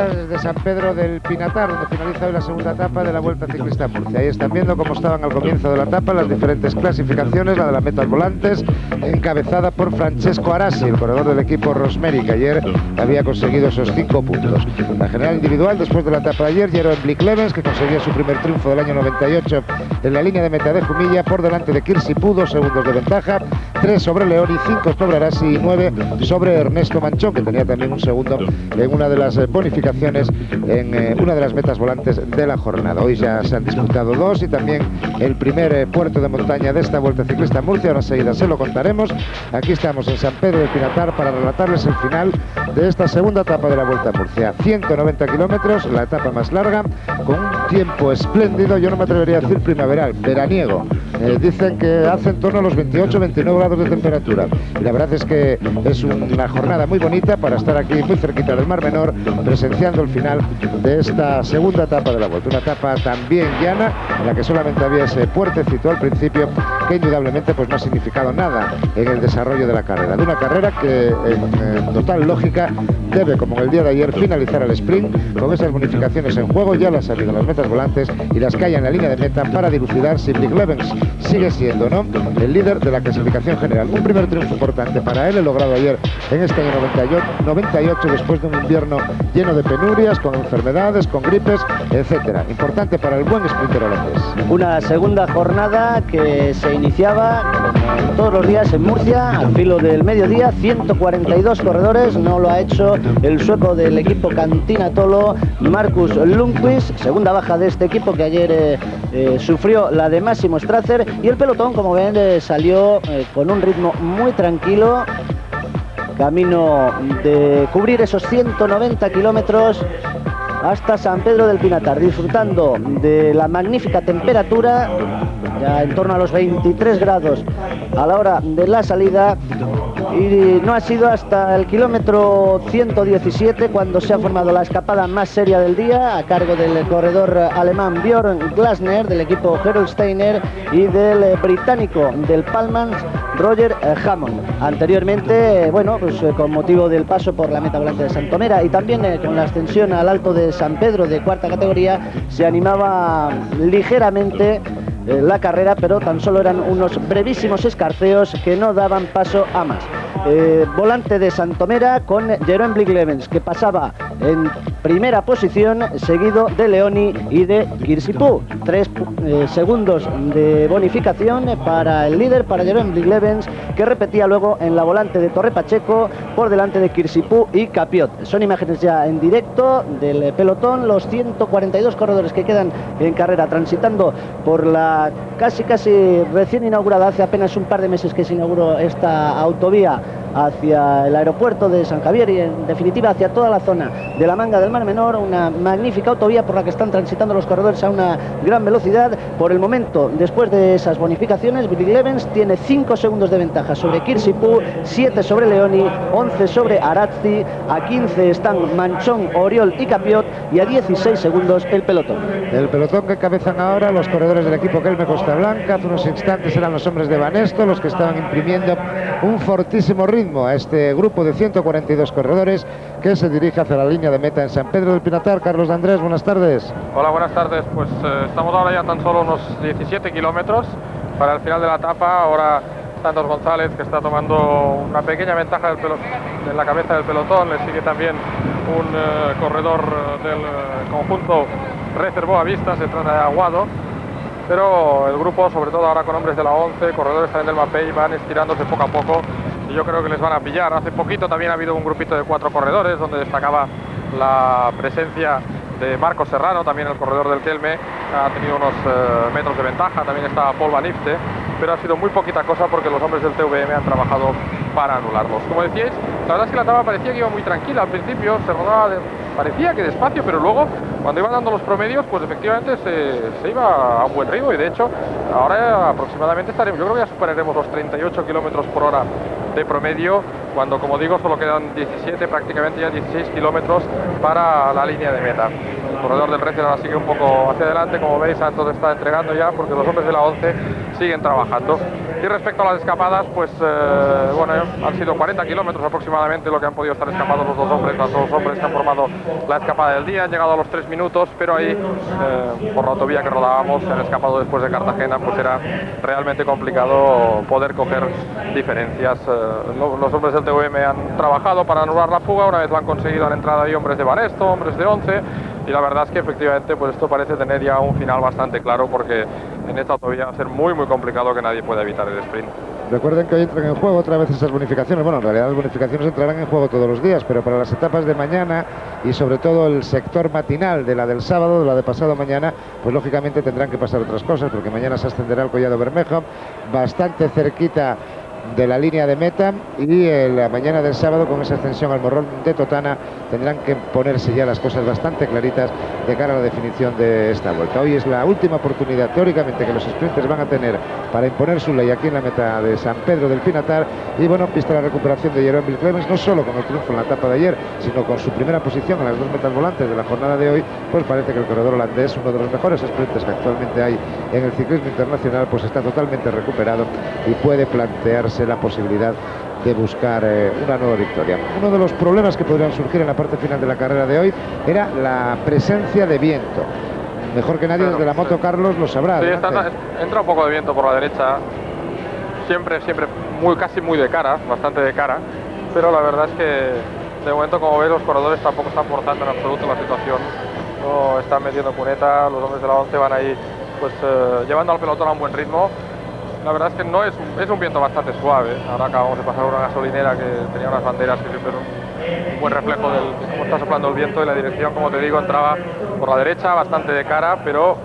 etapa desde San Pedro del Pinatar, donde finaliza hoy la segunda etapa de la Vuelta Ciclista Murcia. Ahí están viendo cómo estaban al comienzo de la etapa las diferentes clasificaciones, la de la Metas Volantes, encabezada por Francesco Arasi, el corredor del equipo Rosmeri, que ayer había conseguido esos 5 puntos. La general individual, después de la etapa de ayer, Jeroen Blick-Levens, que conseguía su primer triunfo del año 98 en la línea de meta de Jumilla, por delante de Kirsipu, 2 segundos de ventaja, 3 sobre Leoni, 5 sobre Arasi y 9 sobre Ernesto Manchón, que tenía también un segundo en una de las bonificaciones en una de las metas volantes de la jornada. Hoy ya se han disputado 2 y también el primer puerto de montaña de esta Vuelta Ciclista Murcia. Ahora enseguida se lo contaremos. Aquí estamos en San Pedro del Pinatar para relatarles el final de esta segunda etapa de la Vuelta a Murcia. 190 kilómetros, la etapa más larga, con un tiempo espléndido. Yo no me atrevería a decir primaveral, veraniego. Dicen que hace en torno a los 28-29 grados de temperatura. Y la verdad es que es una jornada muy bonita para estar aquí muy cerquita del Mar Menor, presenciando el final de esta segunda etapa de la Vuelta. Una etapa también llana, en la que solamente había ese puertecito al principio, que indudablemente pues no ha significado nada en el desarrollo de la carrera. De una carrera que en total lógica debe, como en el día de ayer, finalizar al sprint con esas bonificaciones en juego. Ya las han salido las metas volantes y las que hay en la línea de meta para dilucidar si Blick-Levens sigue siendo, ¿no?, el líder de la clasificación general. Un primer triunfo importante para él, el logrado ayer en este año 98, después de un invierno lleno de penurias, con enfermedades, con gripes, etcétera. Importante para el buen sprinter holandés. Una segunda jornada que se iniciaba todos los días en Murcia al filo del mediodía. 142 corredores, no lo ha hecho el sueco del equipo Cantina Tolo, Marcus Lundqvist, segunda baja de este equipo, que ayer sufrió la de Máximo Strasser, y el pelotón, como ven, salió con un ritmo muy tranquilo, camino de cubrir esos 190 kilómetros hasta San Pedro del Pinatar, disfrutando de la magnífica temperatura, ya en torno a los 23 grados a la hora de la salida. Y no ha sido hasta el kilómetro 117 cuando se ha formado la escapada más seria del día, a cargo del corredor alemán Björn Glasner, del equipo Gerolsteiner, y del británico del Palmans, Roger Hammond. Anteriormente, bueno, pues con motivo del paso por la meta volante de Santomera y también con la ascensión al Alto de San Pedro de cuarta categoría, se animaba ligeramente la carrera, pero tan solo eran unos brevísimos escarceos que no daban paso a más. Volante de Santomera con Jeroen Blick-Levens, que pasaba en primera posición, seguido de Leoni y de Kirsipu. 3 segundos de bonificación para el líder, para Jeroen Blick-Levens, que repetía luego en la volante de Torre Pacheco por delante de Kirsipu y Capiot. Son imágenes ya en directo del pelotón, los 142 corredores que quedan en carrera, transitando por la casi recién inaugurada, hace apenas un par de meses que se inauguró esta autovía hacia el aeropuerto de San Javier, y en definitiva hacia toda la zona de la Manga del Mar Menor. Una magnífica autovía por la que están transitando los corredores a una gran velocidad. Por el momento, después de esas bonificaciones, Blick-Levens tiene 5 segundos de ventaja sobre Kirsipu, 7 sobre Leoni, 11 sobre Arasi, a 15 están Manchón, Oriol y Capiot, y a 16 segundos el pelotón. El pelotón que encabezan ahora los corredores del equipo Kelme Costa Blanca. Hace unos instantes eran los hombres de Banesto los que estaban imprimiendo un fortísimo ritmo a este grupo de 142 corredores que se dirige hacia la línea de meta en San Pedro del Pinatar. Carlos de Andrés, buenas tardes. Hola, buenas tardes. Pues estamos ahora ya tan solo unos 17 kilómetros para el final de la etapa. Ahora Santos González, que está tomando una pequeña ventaja en la cabeza del pelotón. Le sigue también un corredor del conjunto Reservó a Vista, se trata de Aguado. Pero el grupo, sobre todo ahora con hombres de la 11, corredores también del Mapei, van estirándose poco a poco y yo creo que les van a pillar. Hace poquito también ha habido un grupito de 4 corredores donde destacaba la presencia de Marcos Serrano, también el corredor del Kelme, ha tenido unos metros de ventaja. También está Paul Van Ifte, pero ha sido muy poquita cosa porque los hombres del TVM han trabajado para anularlos. Como decíais, la verdad es que la etapa parecía que iba muy tranquila al principio, se rodaba parecía que despacio, pero luego cuando iban dando los promedios, pues efectivamente se iba a un buen ritmo. Y de hecho ahora aproximadamente estaremos, yo creo que ya superaremos los 38 kilómetros por hora de promedio, cuando, como digo, solo quedan 17, prácticamente ya 16 kilómetros para la línea de meta. El corredor del Recer ahora sigue un poco hacia adelante, como veis. Santos está entregando ya porque los hombres de la 11 siguen trabajando. Y respecto a las escapadas, pues bueno, han sido 40 kilómetros aproximadamente lo que han podido estar escapados los dos hombres que han formado la escapada del día. Han llegado a los 3 minutos, pero ahí por la autovía que rodábamos, han escapado después de Cartagena, pues era realmente complicado poder coger diferencias. Los hombres del TVM han trabajado para anular la fuga. Una vez lo han conseguido, han entrado ahí hombres de Banesto, hombres de 11, y la verdad es que efectivamente pues esto parece tener ya un final bastante claro, porque en esta autovía va a ser muy complicado que nadie pueda evitar el sprint. Recuerden que hoy entran en juego otra vez esas bonificaciones. Bueno, en realidad las bonificaciones entrarán en juego todos los días, pero para las etapas de mañana y sobre todo el sector matinal de la del sábado, de la de pasado mañana, pues lógicamente tendrán que pasar otras cosas, porque mañana se ascenderá el Collado Bermejo, bastante cerquita de la línea de meta, y la mañana del sábado, con esa ascensión al Morrón de Totana, tendrán que ponerse ya las cosas bastante claritas de cara a la definición de esta vuelta. Hoy es la última oportunidad teóricamente que los sprinters van a tener para imponer su ley aquí en la meta de San Pedro del Pinatar, y bueno, vista la recuperación de Jeroen Vilclemens, no solo con el triunfo en la etapa de ayer, sino con su primera posición en las 2 metas volantes de la jornada de hoy, pues parece que el corredor holandés, uno de los mejores sprinters que actualmente hay en el ciclismo internacional, pues está totalmente recuperado y puede plantearse la posibilidad de buscar una nueva victoria. Uno de los problemas que podrían surgir en la parte final de la carrera de hoy era la presencia de viento. Mejor que nadie desde la moto, Carlos, lo sabrá. Sí, entra un poco de viento por la derecha, siempre casi muy de cara, bastante de cara, pero la verdad es que de momento, como veis, los corredores tampoco están forzando en absoluto la situación, no están metiendo cuneta. Los hombres de la 11 van ahí pues llevando al pelotón a un buen ritmo. La verdad es que no es un viento bastante suave. Ahora acabamos de pasar una gasolinera que tenía unas banderas que siempre es un buen reflejo de cómo está soplando el viento, y la dirección, como te digo, entraba por la derecha, bastante de cara, pero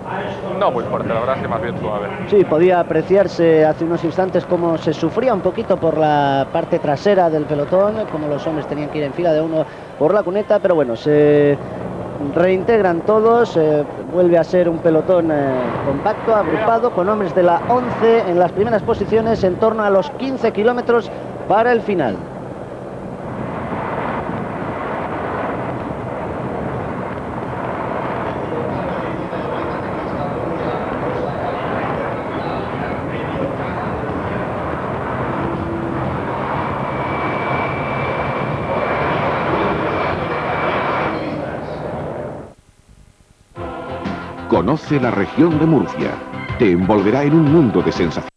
no muy fuerte, la verdad es que más bien suave. Sí, podía apreciarse hace unos instantes cómo se sufría un poquito por la parte trasera del pelotón, como los hombres tenían que ir en fila de uno por la cuneta, pero bueno, se reintegran todos, vuelve a ser un pelotón compacto, agrupado, con hombres de la 11 en las primeras posiciones, en torno a los 15 kilómetros para el final. Conoce la región de Murcia. Te envolverá en un mundo de sensaciones.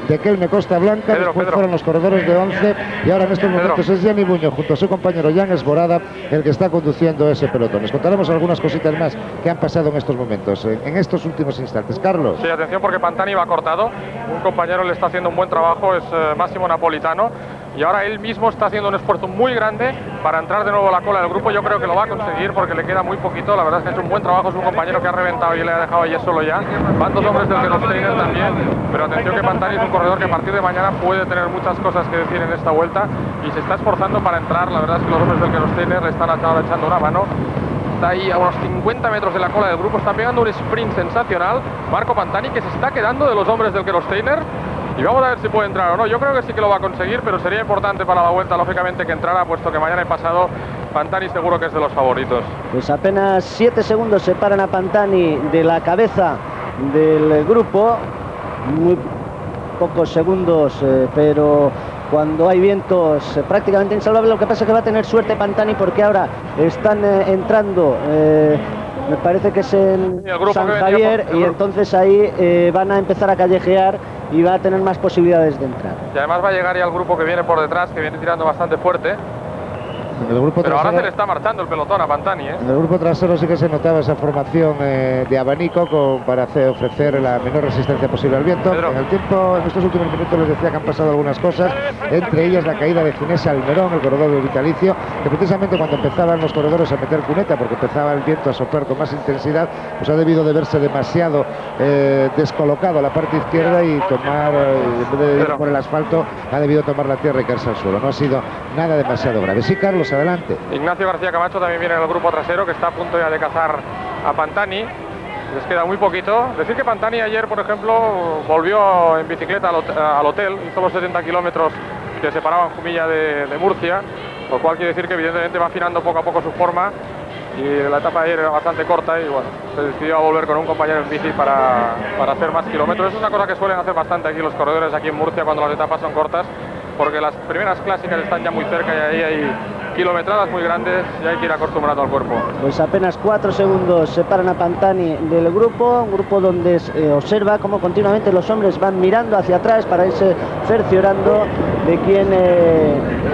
De Kelme Costa Blanca, después fueron los corredores de 11, y ahora en estos momentos es Gianni Buño junto a su compañero Jan Esborada el que está conduciendo ese pelotón. Les contaremos algunas cositas más que han pasado en estos momentos, en estos últimos instantes. Carlos. Sí, atención, porque Pantani va cortado, un compañero le está haciendo un buen trabajo, es Máximo Napolitano, y ahora él mismo está haciendo un esfuerzo muy grande para entrar de nuevo a la cola del grupo. Yo creo que lo va a conseguir porque le queda muy poquito. La verdad es que ha hecho un buen trabajo, es un compañero que ha reventado y le ha dejado ahí solo ya. Van 2 hombres del que los trainer también, pero atención que Pantani es un corredor que a partir de mañana puede tener muchas cosas que decir en esta vuelta y se está esforzando para entrar. La verdad es que los hombres del que los trainer le están ahora echando una mano. Está ahí a unos 50 metros de la cola del grupo, está pegando un sprint sensacional Marco Pantani, que se está quedando de los hombres del que los trainer. Y vamos a ver si puede entrar o no. Yo creo que sí que lo va a conseguir, pero sería importante para la vuelta, lógicamente, que entrara, puesto que mañana y pasado Pantani seguro que es de los favoritos. Pues apenas 7 segundos separan a Pantani de la cabeza del grupo. Muy pocos segundos, pero cuando hay vientos prácticamente insalvables. Lo que pasa es que va a tener suerte Pantani, porque ahora están entrando... me parece que es en San Javier, y entonces ahí van a empezar a callejear y va a tener más posibilidades de entrar. Y además va a llegar ya el grupo que viene por detrás, que viene tirando bastante fuerte. En el grupo Pero trasero, ahora se le está marchando el pelotón a Pantani, ¿eh? en el grupo trasero sí que se notaba esa formación de abanico para ofrecer la menor resistencia posible al viento. Pedro. En el tiempo, en estos últimos minutos les decía que han pasado algunas cosas, entre ellas la caída de Ginés Almerón, el corredor del Vitalicio, que precisamente cuando empezaban los corredores a meter cuneta, porque empezaba el viento a soplar con más intensidad, pues ha debido de verse demasiado descolocado a la parte izquierda y tomar, en vez de ir por el asfalto, ha debido tomar la tierra y caerse al suelo. No ha sido nada demasiado grave. Sí, Carlos, adelante. Ignacio García Camacho también viene en el grupo trasero, que está a punto ya de cazar a Pantani. Les queda muy poquito. Decir que Pantani ayer, por ejemplo, volvió en bicicleta al hotel, hizo los 70 kilómetros que separaban Jumilla de Murcia, lo cual quiere decir que evidentemente va afinando poco a poco su forma, y la etapa de ayer era bastante corta y bueno, se decidió a volver con un compañero en bici para hacer más kilómetros. Es una cosa que suelen hacer bastante aquí los corredores aquí en Murcia cuando las etapas son cortas, porque las primeras clásicas están ya muy cerca y ahí hay kilometradas muy grandes y hay que ir acostumbrando al cuerpo. Pues apenas 4 segundos separan a Pantani del grupo, un grupo donde observa cómo continuamente los hombres van mirando hacia atrás para irse cerciorando de quién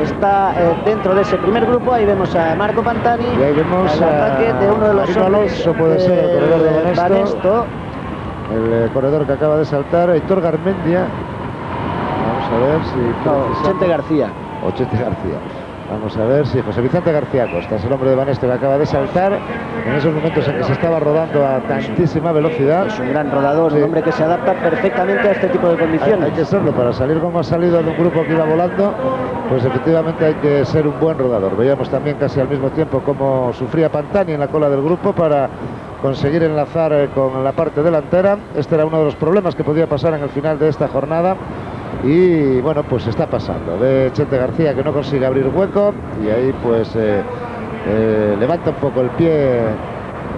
está dentro de ese primer grupo. Ahí vemos a Marco Pantani, y ahí vemos el ataque de uno de los Marino hombres, Alonso, puede ser el corredor de Banesto. El corredor que acaba de saltar, Héctor Garmendia. Vamos a ver si... No, Chente García. O Chente García. Vamos a ver si José Vicente García Costa es el hombre de Banesto que acaba de saltar en esos momentos en que se estaba rodando a tantísima velocidad. Es un gran rodador, Sí. un hombre que se adapta perfectamente a este tipo de condiciones. Hay que serlo, para salir como ha salido de un grupo que iba volando, pues efectivamente hay que ser un buen rodador. Veíamos también casi al mismo tiempo cómo sufría Pantani en la cola del grupo para conseguir enlazar con la parte delantera. Este era uno de los problemas que podía pasar en el final de esta jornada. Y bueno, pues está pasando. Ve Chente García que no consigue abrir hueco y ahí pues levanta un poco el pie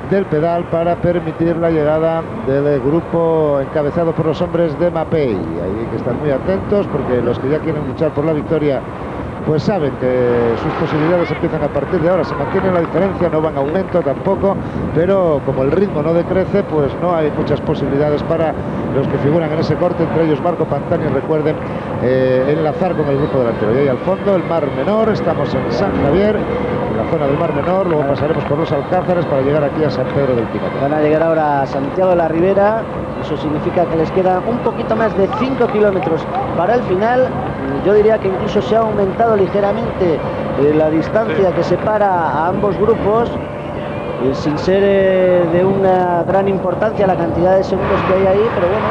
del pedal para permitir la llegada del grupo encabezado por los hombres de Mapei. Ahí hay que estar muy atentos porque los que ya quieren luchar por la victoria pues saben que sus posibilidades empiezan a partir de ahora. Se mantiene la diferencia, no van a aumento tampoco, pero como el ritmo no decrece, pues no hay muchas posibilidades para los que figuran en ese corte, entre ellos Marco Pantani. Recuerden enlazar con el grupo delantero. Y ahí al fondo el Mar Menor, estamos en San Javier, en la zona del Mar Menor, luego pasaremos por los Alcázares para llegar aquí a San Pedro del Pinatar. Van a llegar ahora a Santiago de la Ribera. Eso significa que les queda un poquito más de 5 kilómetros para el final. Yo diría que incluso se ha aumentado ligeramente la distancia que separa a ambos grupos, sin ser de una gran importancia la cantidad de segundos que hay ahí, pero bueno,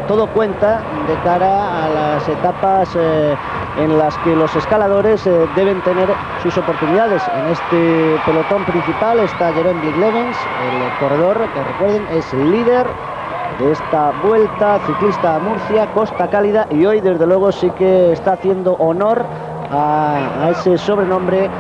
todo cuenta de cara a las etapas en las que los escaladores deben tener sus oportunidades. En este pelotón principal está Jeroen Bliklevens, el corredor que recuerden es el líder de esta vuelta ciclista a Murcia, Costa Cálida, y hoy desde luego sí que está haciendo honor a ese sobrenombre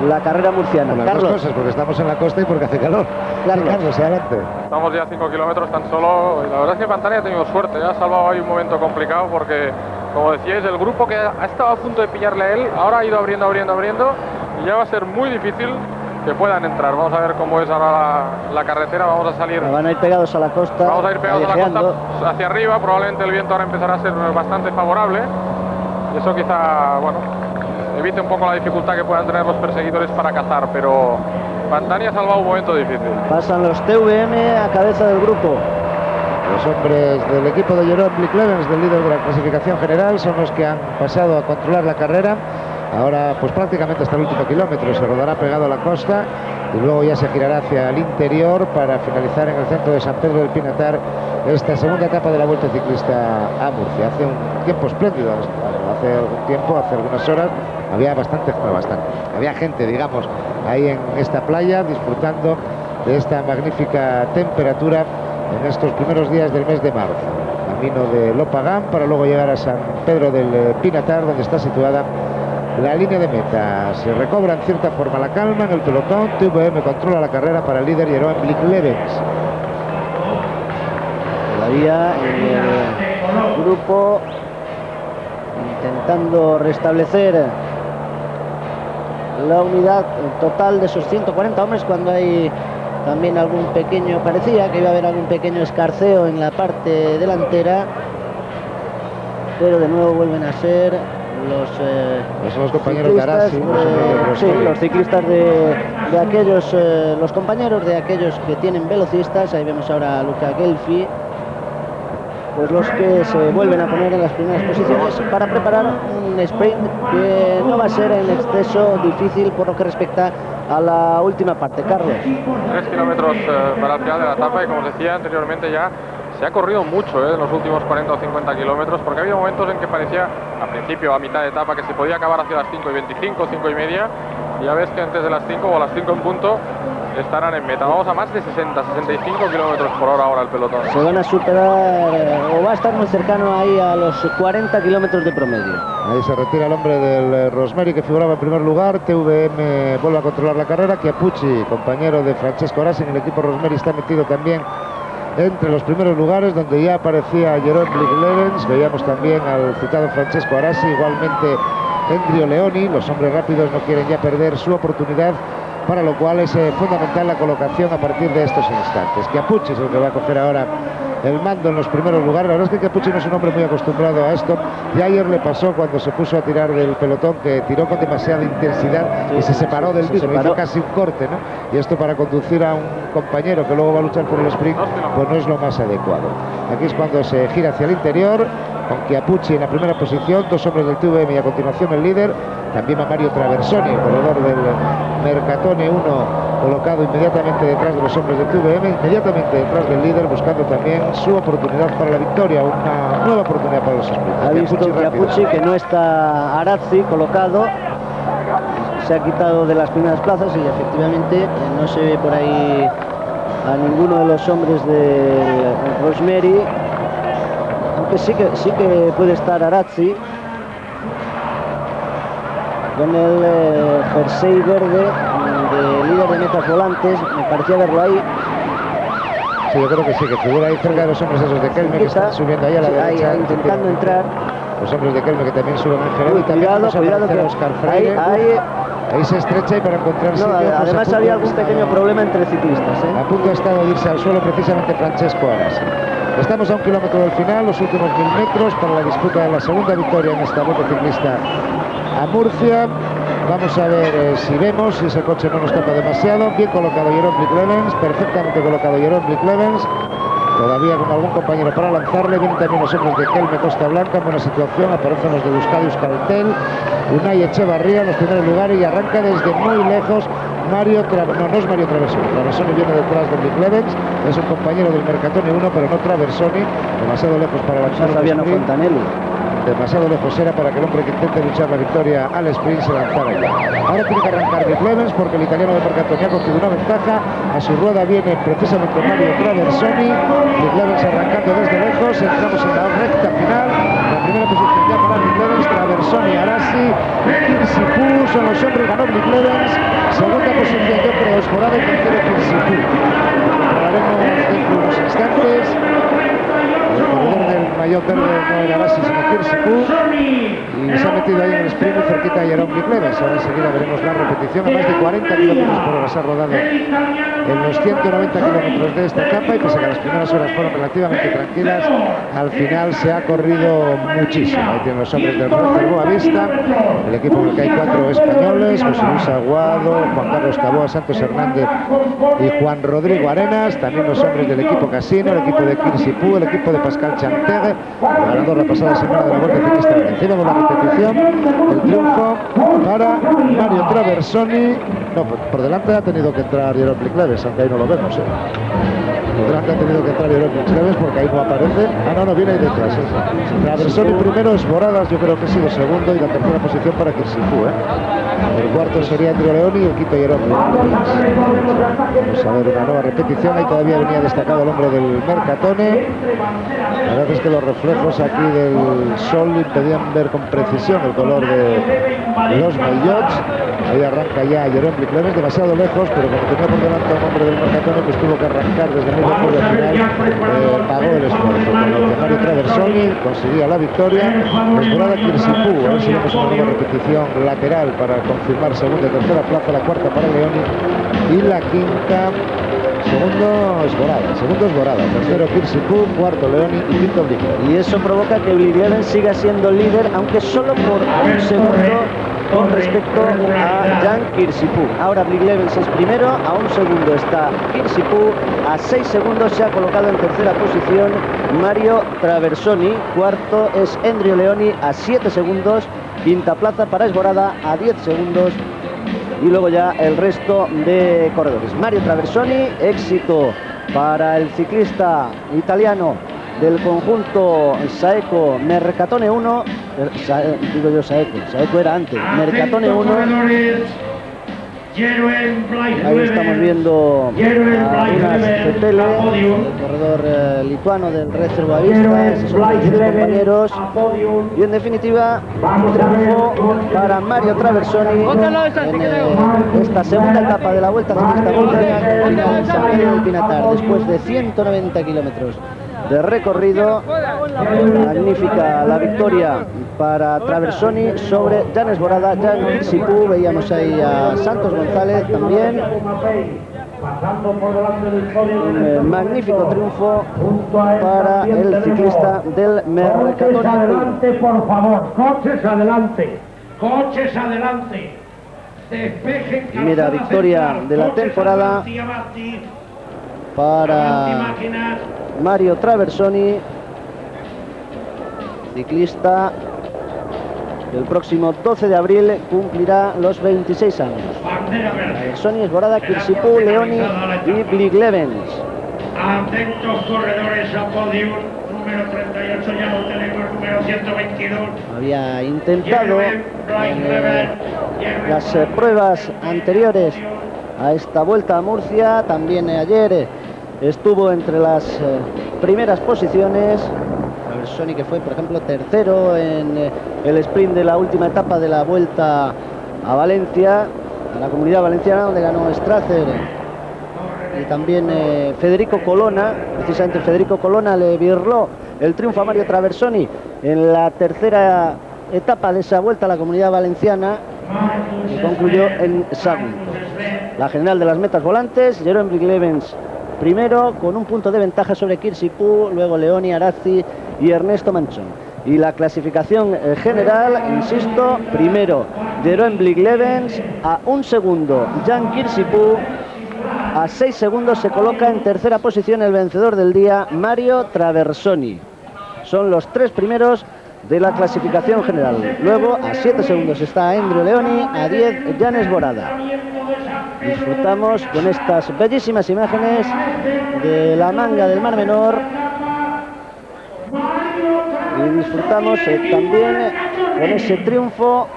la carrera murciana. Por las Carlos. dos cosas, porque estamos en la costa y porque hace calor. Carlos, adelante. Estamos ya a 5 kilómetros tan solo y la verdad es que Pantani ha tenido suerte, ha salvado ahí un momento complicado porque, como decíais, el grupo que ha estado a punto de pillarle a él, ahora ha ido abriendo y ya va a ser muy difícil que puedan entrar. Vamos a ver cómo es ahora la carretera, vamos a salir... Van a ir pegados a la costa. Vamos a ir pegados a la callejeando. costa hacia arriba, probablemente el viento ahora empezará a ser bastante favorable. Y eso quizá, bueno, evite un poco la dificultad que puedan tener los perseguidores para cazar, pero Pantani ha salvado un momento difícil. Pasan los TVM a cabeza del grupo. Los hombres del equipo de Jeroen Bliklevens, del líder de la clasificación general, son los que han pasado a controlar la carrera. Ahora pues prácticamente hasta el último kilómetro se rodará pegado a la costa y luego ya se girará hacia el interior para finalizar en el centro de San Pedro del Pinatar esta segunda etapa de la Vuelta Ciclista a Murcia. Hace un tiempo espléndido, hace algún tiempo, hace algunas horas, había gente, digamos, ahí en esta playa disfrutando de esta magnífica temperatura en estos primeros días del mes de marzo. Camino de Lopagán para luego llegar a San Pedro del Pinatar, donde está situada la línea de meta. Se recobra en cierta forma la calma en el pelotón. TVM controla la carrera para el líder Jeroen Bliklevens. Todavía en el grupo intentando restablecer la unidad total de esos 140 hombres, cuando hay también algún pequeño, parecía que iba a haber algún pequeño escarceo en la parte delantera, pero de nuevo vuelven a ser son los compañeros de Arasi, sí, los ciclistas de aquellos, los compañeros de aquellos que tienen velocistas. Ahí vemos ahora a Luca Gelfi, pues los que se vuelven a poner en las primeras posiciones para preparar un sprint que no va a ser en exceso difícil por lo que respecta a la última parte. Carlos. 3 kilómetros para el final de la etapa, y como os decía anteriormente, ya se ha corrido mucho en los últimos 40 o 50 kilómetros, porque ha habido momentos en que parecía, a principio, a mitad de etapa, que se podía acabar hacia las 5:25, 5:30, y ya ves que antes de las 5 o las 5 en punto estarán en meta. Vamos a más de 60, 65 kilómetros por hora ahora el pelotón. Se van a superar, o va a estar muy cercano ahí a los 40 kilómetros de promedio. Ahí se retira el hombre del Rosemary, que figuraba en primer lugar. TVM vuelve a controlar la carrera. Chiappucci, compañero de Francesco Arasi en el equipo Rosemary, está metido también entre los primeros lugares, donde ya aparecía Jeroen Blik-Levens. Veíamos también al citado Francesco Arasi, igualmente Endrio Leoni. Los hombres rápidos no quieren ya perder su oportunidad, para lo cual es fundamental la colocación a partir de estos instantes. Chiappucci es el que va a coger ahora el mando en los primeros lugares. La verdad es que Chiappucci no es un hombre muy acostumbrado a esto, y ayer le pasó cuando se puso a tirar del pelotón, que tiró con demasiada intensidad y se separó del mismo, hizo casi un corte, ¿no? Y esto, para conducir a un compañero que luego va a luchar por el sprint, pues no es lo más adecuado. Aquí es cuando se gira hacia el interior, con Chiappucci en la primera posición, dos hombres del TVM y a continuación el líder. También a Mario Traversoni, el corredor del Mercatone 1, colocado inmediatamente detrás de los hombres del TVM, inmediatamente detrás del líder, buscando también su oportunidad para la victoria, una nueva oportunidad para los sprints. Ha visto Chiappucci que no está Arasi colocado, se ha quitado de las primeras plazas, y efectivamente no se ve por ahí a ninguno de los hombres de Rosemary, aunque sí que puede estar Arasi con el jersey verde de líder de metas volantes. Me parecía verlo ahí. Sí, yo creo que sí, que figura ahí cerca de los hombres esos de Kelme, que están subiendo ahí a la derecha, ahí intentando entrar. Los hombres de Kelme, que también suben en Jerez. Cuidado que Oscar Freire. Ahí se estrecha, y para encontrar sitio, pues además había algún pequeño problema entre ciclistas, ¿eh? A punto ha estado de irse al suelo precisamente Francesco Arasi. Estamos a 1 kilómetro del final, los últimos 1000 metros para la disputa de la segunda victoria en esta vuelta ciclista a Murcia. Vamos a ver si vemos, si ese coche no nos tapa demasiado. Bien colocado Jeroen Blik-Levens, perfectamente colocado Jeroen Blik-Levens. Todavía con algún compañero para lanzarle. Vienen también los hombres de Kelme, Costa Blanca en buena situación. Aparecen los de Euskadi, Euskaltel, Unai Echevarría en los primeros lugares, y arranca desde muy lejos no es Mario Traversoni. Traversoni viene detrás de Blik-Levens, es un compañero del Mercatone 1, pero no Traversoni, demasiado lejos para lanzar Fabiano Fontanelli. Demasiado lejos era para que el hombre que intente luchar la victoria al sprint se lanzara ya. Ahora tiene que arrancar Blik-Levens, porque el italiano de Mercatone ha cogido una ventaja. A su rueda viene precisamente Mario Traversoni. Blik-Levens arrancando desde lejos. Entramos en la recta final. La primera posición ya para Blik-Levens, Traversoni, Arasi, Kirsipu son los hombres. Ganó Blik-Levens. Segunda posición, yo creo, Esforada, y tercero Kirsipu. Hablaremos dentro de unos instantes. El corredor del maillot verde no era Arasi, sino Kirsipu, y se ha metido ahí en el sprint cerquita a Jeroen Blik-Levens. Ahora enseguida veremos la repetición. A más de 40 kilómetros por hora se ha rodado en los 190 kilómetros de esta etapa, y pese a que las primeras horas fueron relativamente tranquilas, al final se ha corrido muchísimo. Ahí tienen los hombres del Rocer Boavista, el equipo en el que hay 4 españoles: José Luis Aguado, Juan Carlos Taboa, Santos Hernández y Juan Rodrigo Arenas. También los hombres del equipo Casino, el equipo de Kirsipu, el equipo de Pascal Chantegue, el ganador la pasada semana de la Vuelta Ciclista de Valencia. Vemos la repetición, el triunfo para Mario Traversoni. No, por delante ha tenido que entrar Jeroen Blik-Levens, aunque ahí no lo vemos, ¿eh? Por delante ha tenido que entrar Jeroen Blik-Levens, porque ahí no aparece. No, viene ahí detrás, ¿eh? Traversoni primero, Esboradas yo creo que ha sido segundo, y la tercera posición para Kirsipu, ¿eh? El cuarto sería Endrio Leoni, y el quinto Jeroen Blik-Levens. Vamos a ver una nueva repetición. Ahí todavía venía destacado el hombre del Mercatone. La verdad es que los reflejos aquí del sol impedían ver con precisión el color de los maillots. Ahí arranca ya Jeroen Blik-Levens, demasiado lejos, pero como tenía por delante a un hombre del Mercatone, pues tuvo que arrancar desde muy lejos, y al final pagó el esfuerzo. Con lo que Mario Traversoni conseguía la victoria. Esborada Kirsipu, a ver si vemos una nueva repetición lateral para confirmar segunda y tercera plaza, la cuarta para Leoni, y la quinta segundo es Borada, Tercero Kirsipú, cuarto Leoni y quinto Bligleven. y eso provoca que Bligleven siga siendo líder, aunque solo por un segundo con respecto a Jan Kirsipú. Ahora Bligleven es primero, a un segundo está Kirsipú, a 6 segundos se ha colocado en tercera posición Mario Traversoni, cuarto es Endrio Leoni a 7 segundos, quinta plaza para Esborada a 10 segundos y luego ya el resto de corredores. Mario Traversoni, éxito para el ciclista italiano del conjunto Saeco Mercatone 1, Saeco era antes, Mercatone 1. Ahí estamos viendo a Unas Cepele, el corredor lituano del Red Cervavista, esos son sus compañeros. Y en definitiva, triunfo para Mario Traversoni en esta segunda etapa de la Vuelta Ciclista Montaña que termina en San Pedro del Pinatar después de 190 kilómetros de recorrido. Magnífica la victoria para Traversoni sobre Jan Esborada, Jan Kirsipú. Veíamos ahí a Santos González también. Un magnífico triunfo para el ciclista del Mercatone. Adelante, por favor, coches adelante, coches adelante. Despejen. Primera victoria de la temporada para Mario Traversoni, ciclista que el próximo 12 de abril cumplirá los 26 años. Traversoni, Esborada, Kirsipú, Leoni y Bligleven. Atentos corredores a podium, número 38 ya lo tenemos, número 122. Había intentado en las pruebas anteriores a esta Vuelta a Murcia, también ayer estuvo entre las primeras posiciones. Traversoni, que fue por ejemplo tercero en el sprint de la última etapa de la Vuelta a Valencia, a la Comunidad Valenciana, donde ganó Strasser y también Federico Colonna. Precisamente Federico Colonna le birló el triunfo a Mario Traversoni en la tercera etapa de esa Vuelta a la Comunidad Valenciana, que concluyó en Sagunto. La general de las metas volantes, Jeroen Bligleven primero con un punto de ventaja sobre Kirsipú, luego Leoni, Arazzi y Ernesto Manchón. Y la clasificación general, insisto, primero Jeroen Bligleven, a un segundo Jan Kirsipú, a 6 segundos se coloca en tercera posición el vencedor del día, Mario Traversoni. Son los 3 primeros de la clasificación general. Luego a 7 segundos está Endrio Leoni, a 10 Jan Esborada. Disfrutamos con estas bellísimas imágenes de la Manga del Mar Menor y disfrutamos también con ese triunfo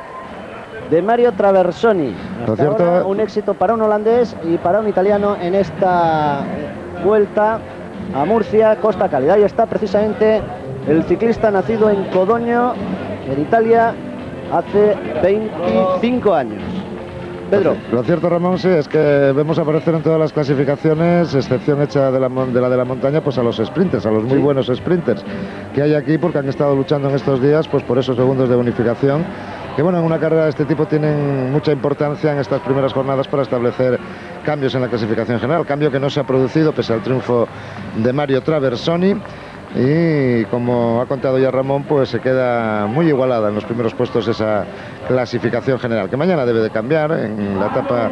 de Mario Traversoni. Hasta ahora, un éxito para un holandés y para un italiano en esta Vuelta a Murcia, Costa Cálida. Ahí está precisamente el ciclista nacido en Codogno, en Italia, hace 25 años. Pedro. Lo cierto, Ramón, sí, es que vemos aparecer en todas las clasificaciones, excepción hecha de la montaña, pues a los sprinters, a los muy buenos sprinters que hay aquí, porque han estado luchando en estos días pues por esos segundos de bonificación, que bueno, en una carrera de este tipo tienen mucha importancia en estas primeras jornadas para establecer cambios en la clasificación general, cambio que no se ha producido pese al triunfo de Mario Traversoni. Y como ha contado ya Ramón, pues se queda muy igualada en los primeros puestos esa clasificación general, que mañana debe de cambiar en la etapa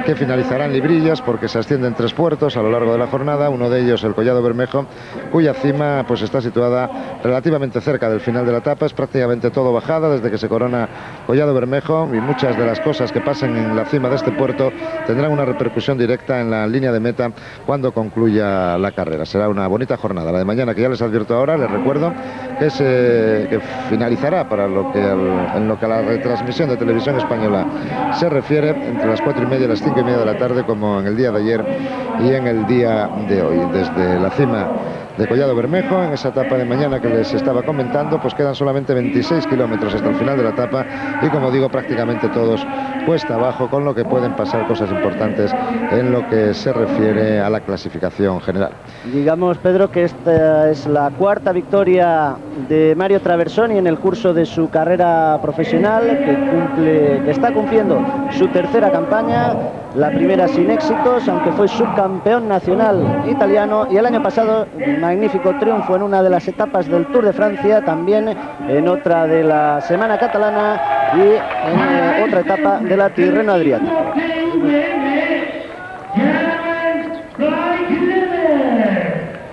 que finalizará en Librillas, porque se ascienden 3 puertos a lo largo de la jornada, uno de ellos el Collado Bermejo, cuya cima pues está situada relativamente cerca del final de la etapa. Es prácticamente todo bajada desde que se corona Collado Bermejo, y muchas de las cosas que pasen en la cima de este puerto tendrán una repercusión directa en la línea de meta cuando concluya la carrera. Será una bonita jornada la de mañana, que ya les advierto ahora, les recuerdo que finalizará para en lo que a la retransmisión de televisión española se refiere entre las 4:30 y las 5:30 de la tarde, como en el día de ayer y en el día de hoy. Desde la cima de Collado Bermejo, en esa etapa de mañana que les estaba comentando, pues quedan solamente 26 kilómetros hasta el final de la etapa, y como digo, prácticamente todos cuesta abajo, con lo que pueden pasar cosas importantes en lo que se refiere a la clasificación general. Digamos, Pedro, que esta es la 4ª victoria de Mario Traversoni en el curso de su carrera profesional, que está cumpliendo su tercera campaña, la primera sin éxitos, aunque fue subcampeón nacional italiano, y el año pasado magnífico triunfo en una de las etapas del Tour de Francia, también en otra de la Semana Catalana y en otra etapa de la Tirreno Adriático.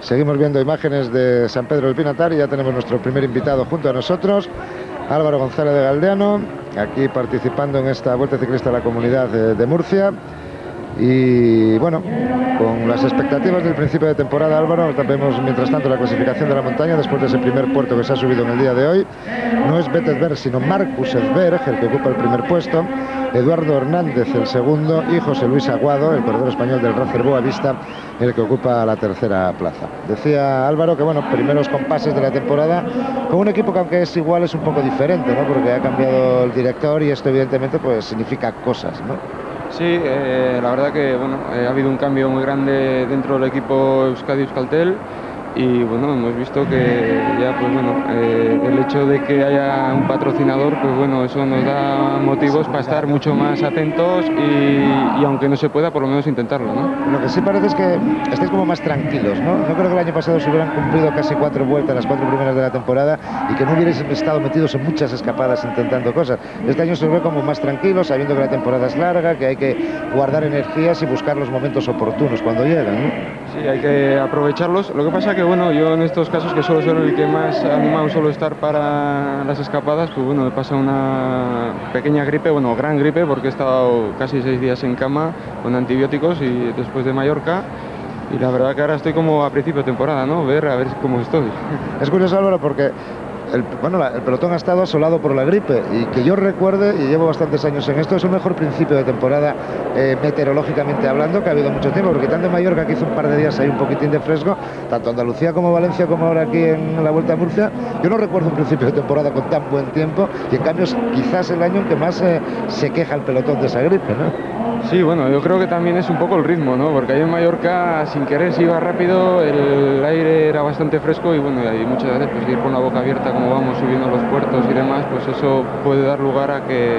Seguimos viendo imágenes de San Pedro del Pinatar y ya tenemos nuestro primer invitado junto a nosotros, Álvaro González de Galdeano, aquí participando en esta Vuelta Ciclista de la Comunidad de Murcia. Y bueno, con las expectativas del principio de temporada, Álvaro, vemos mientras tanto la clasificación de la montaña después de ese primer puerto que se ha subido en el día de hoy. No es Betesberg, sino Marcus Edberg el que ocupa el primer puesto, Eduardo Hernández el segundo y José Luis Aguado, el corredor español del Racer Boavista, el que ocupa la tercera plaza. Decía Álvaro que bueno, primeros compases de la temporada con un equipo que aunque es igual es un poco diferente, ¿no? Porque ha cambiado el director y esto evidentemente pues significa cosas, ¿no? Sí, la verdad que bueno, ha habido un cambio muy grande dentro del equipo Euskadi-Euskaltel y bueno, hemos visto que ya pues bueno, el hecho de que haya un patrocinador, pues bueno, eso nos da motivos para estar mucho más atentos y aunque no se pueda, por lo menos intentarlo, ¿no? Lo que sí parece es que estáis como más tranquilos, ¿no? No creo que el año pasado se hubieran cumplido casi 4 vueltas, las 4 primeras de la temporada, y que no hubierais estado metidos en muchas escapadas intentando cosas. Este año se ve como más tranquilos, sabiendo que la temporada es larga, que hay que guardar energías y buscar los momentos oportunos cuando llegan, ¿no? Sí, hay que aprovecharlos. Lo que pasa que bueno, yo en estos casos que suelo ser el que más animado suelo estar para las escapadas, pues bueno, me pasa una pequeña gripe, bueno, gran gripe, porque he estado casi 6 días en cama con antibióticos y después de Mallorca. Y la verdad que ahora estoy como a principio de temporada, ¿no? A ver cómo estoy. Es curioso, Álvaro, porque el pelotón ha estado asolado por la gripe y que yo recuerde, y llevo bastantes años en esto, es el mejor principio de temporada meteorológicamente hablando que ha habido mucho tiempo, porque tanto en Mallorca, que hizo un par de días hay un poquitín de fresco, tanto Andalucía como Valencia como ahora aquí en la Vuelta a Murcia, yo no recuerdo un principio de temporada con tan buen tiempo, y en cambio es quizás el año en que más se queja el pelotón de esa gripe, ¿no? Sí, bueno, yo creo que también es un poco el ritmo, ¿no? Porque ahí en Mallorca, sin querer, se iba rápido, el aire era bastante fresco y bueno, y muchas veces pues ir con la boca abierta como vamos subiendo los puertos y demás, pues eso puede dar lugar a que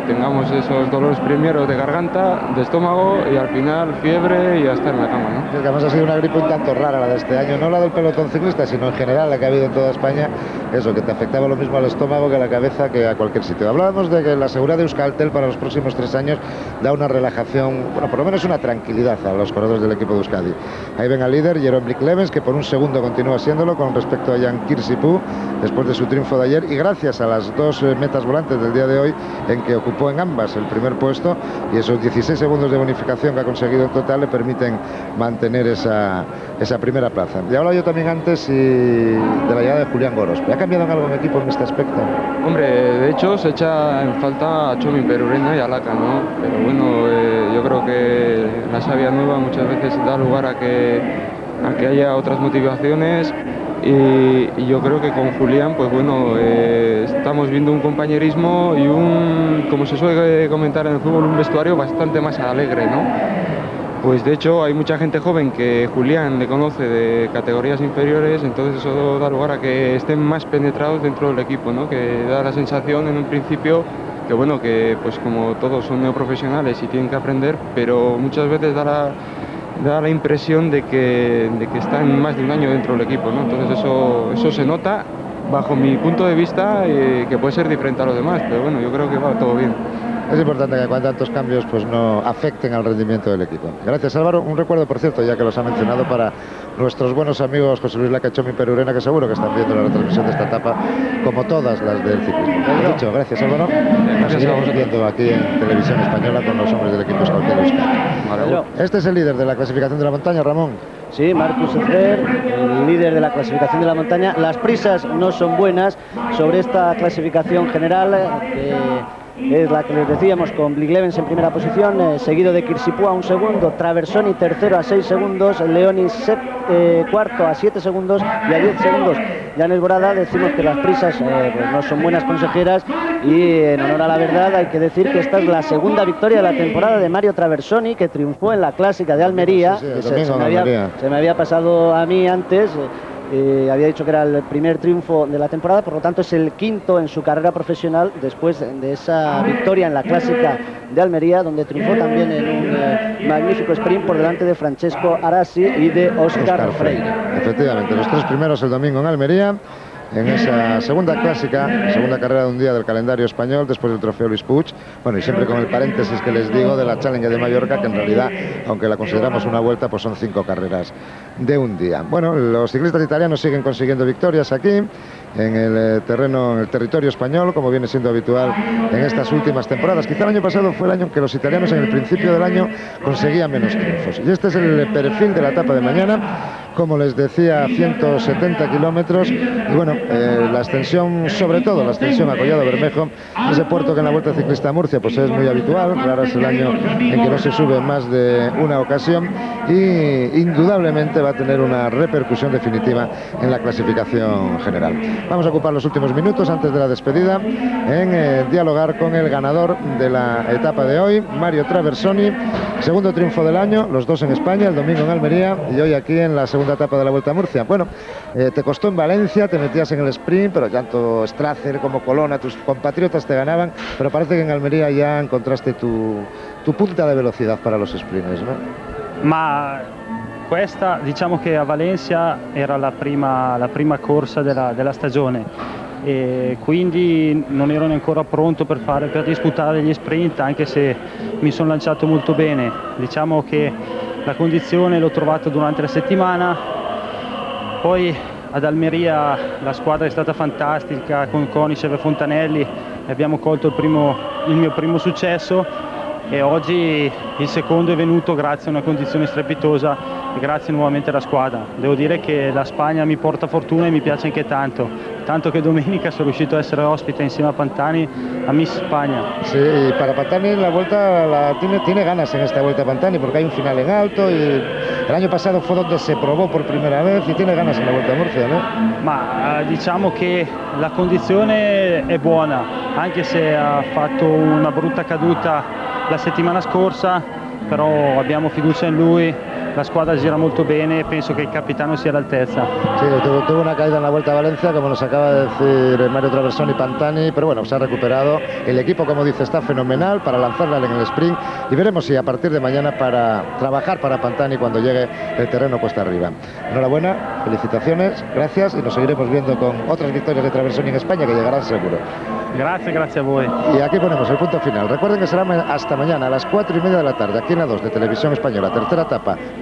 tengamos esos dolores primero de garganta, de estómago y al final fiebre y hasta en la cama, ¿no? Es que además ha sido una gripe un tanto rara la de este año, no la del pelotón ciclista, sino en general la que ha habido en toda España, eso, que te afectaba lo mismo al estómago que a la cabeza que a cualquier sitio. Hablábamos de que la seguridad de Euskaltel para los próximos 3 años da una relajación, bueno, por lo menos una tranquilidad a los corredores del equipo de Euskadi. Ahí ven al líder, Jeroen Blik-Levens, que por un segundo continúa siéndolo con respecto a Jan Kirsipuu, después de su triunfo de ayer, y gracias a las 2 metas volantes del día de hoy, en que ocupó en ambas el primer puesto, y esos 16 segundos de bonificación que ha conseguido en total le permiten mantener esa primera plaza. Y hablaba yo también antes de la llegada de Julián Gorospe. ¿Ha cambiado en algo en equipo en este aspecto? Hombre, de hecho se echa en falta a Txomin Perurena y a Laca, ¿no? Pero bueno, yo creo que la savia nueva muchas veces da lugar a que haya otras motivaciones y yo creo que con Julián, pues bueno, estamos viendo un compañerismo y como se suele comentar en el fútbol, un vestuario bastante más alegre, ¿no? Pues de hecho hay mucha gente joven que Julián le conoce de categorías inferiores, entonces eso da lugar a que estén más penetrados dentro del equipo, ¿no? Que da la sensación en un principio que bueno, que pues como todos son neoprofesionales y tienen que aprender, pero muchas veces da la impresión de que están más de un año dentro del equipo, ¿no? Entonces eso se nota bajo mi punto de vista, que puede ser diferente a los demás, pero bueno, yo creo que va todo bien. Es importante que cuando tantos cambios pues no afecten al rendimiento del equipo. Gracias, Álvaro. Un recuerdo, por cierto, ya que los ha mencionado, para nuestros buenos amigos José Luis Laca, Txomin Perurena, que seguro que están viendo la retransmisión de esta etapa, como todas las del ciclismo. Lo dicho, gracias, Álvaro. Nos seguiremos viendo aquí en Televisión Española con los hombres del equipo Euskaltel Euskadi. Este es el líder de la clasificación de la montaña, Ramón. Sí, Marcus Edberg, el líder de la clasificación de la montaña. Las prisas no son buenas sobre esta clasificación general, es la que les decíamos, con Blik-Levens en primera posición, seguido de Kirsipuu a 1 segundo, Traversoni tercero a 6 segundos, Leoni cuarto a 7 segundos y a 10 segundos Janez Borada. Decimos que las prisas pues no son buenas consejeras, y en honor a la verdad hay que decir que esta es la segunda victoria de la temporada de Mario Traversoni, que triunfó en la clásica de Almería. Sí, se me había pasado a mí antes. Había dicho que era el primer triunfo de la temporada, por lo tanto es el quinto en su carrera profesional después de esa victoria en la clásica de Almería, donde triunfó también en un magnífico sprint por delante de Francesco Arasi y de Óscar Freire. Efectivamente, los 3 primeros el domingo en Almería, en esa segunda clásica, segunda carrera de un día del calendario español, después del trofeo Luis Puig. Bueno, y siempre con el paréntesis que les digo de la Challenge de Mallorca, que en realidad, aunque la consideramos una vuelta, pues son 5 carreras de un día. Bueno, los ciclistas italianos siguen consiguiendo victorias aquí, en el terreno, en el territorio español, como viene siendo habitual en estas últimas temporadas. Quizá el año pasado fue el año en que los italianos en el principio del año conseguían menos triunfos. Y este es el perfil de la etapa de mañana. Como les decía, 170 kilómetros y bueno, la extensión, sobre todo la extensión a Collado Bermejo, ese puerto que en la Vuelta Ciclista a Murcia pues es muy habitual. Raro es el año en que no se sube más de una ocasión y indudablemente va a tener una repercusión definitiva en la clasificación general. Vamos a ocupar los últimos minutos antes de la despedida en dialogar con el ganador de la etapa de hoy, Mario Traversoni, segundo triunfo del año, los dos en España, el domingo en Almería y hoy aquí en la segunda etapa de la Vuelta a Murcia. Bueno, te costó en Valencia, te metías en el sprint, pero tanto Stracer como Colonna, tus compatriotas te ganaban, pero parece que en Almería ya encontraste tu punta de velocidad para los sprints, ¿no? Ma questa, diciamo che a Valencia era la prima corsa della stagione e quindi non ero ancora pronto per disputare gli sprint, anche se mi sono lanciato molto bene. Diciamo che la condizione l'ho trovata durante la settimana, poi ad Almeria la squadra è stata fantastica con Koenigsegg e Fontanelli e abbiamo colto il mio primo successo, e oggi il secondo è venuto grazie a una condizione strepitosa e grazie nuovamente alla squadra. Devo dire che la Spagna mi porta fortuna e mi piace anche tanto che domenica sono riuscito a essere ospite insieme a Pantani a Miss España. Sí, y para Pantani la vuelta tiene ganas en esta Vuelta a Pantani porque hay un final en alto y el año pasado fue donde se probó por primera vez y tiene ganas en la Vuelta a Murcia, ¿no? Ma diciamo che la condizione è buona, anche se ha fatto una brutta caduta la settimana scorsa, però abbiamo fiducia in lui, la squadra gira molto bene e penso che il capitano sia all'altezza. Sí, tuvo una caída en la Vuelta a Valencia, como nos acaba de decir Mario Traversoni Pantani, pero bueno, se ha recuperado. El equipo, como dice, está fenomenal para lanzarla en el sprint y veremos si a partir de mañana para trabajar para Pantani cuando llegue el terreno cuesta arriba. Enhorabuena, felicitaciones, gracias y nos seguiremos viendo con otras victorias de Traversoni en España que llegarán seguro. Grazie a voi. Y aquí ponemos el punto final. Recuerden que será hasta mañana a las 4:30 de la tarde, aquí en la 2 de Televisión Española, tercera etapa.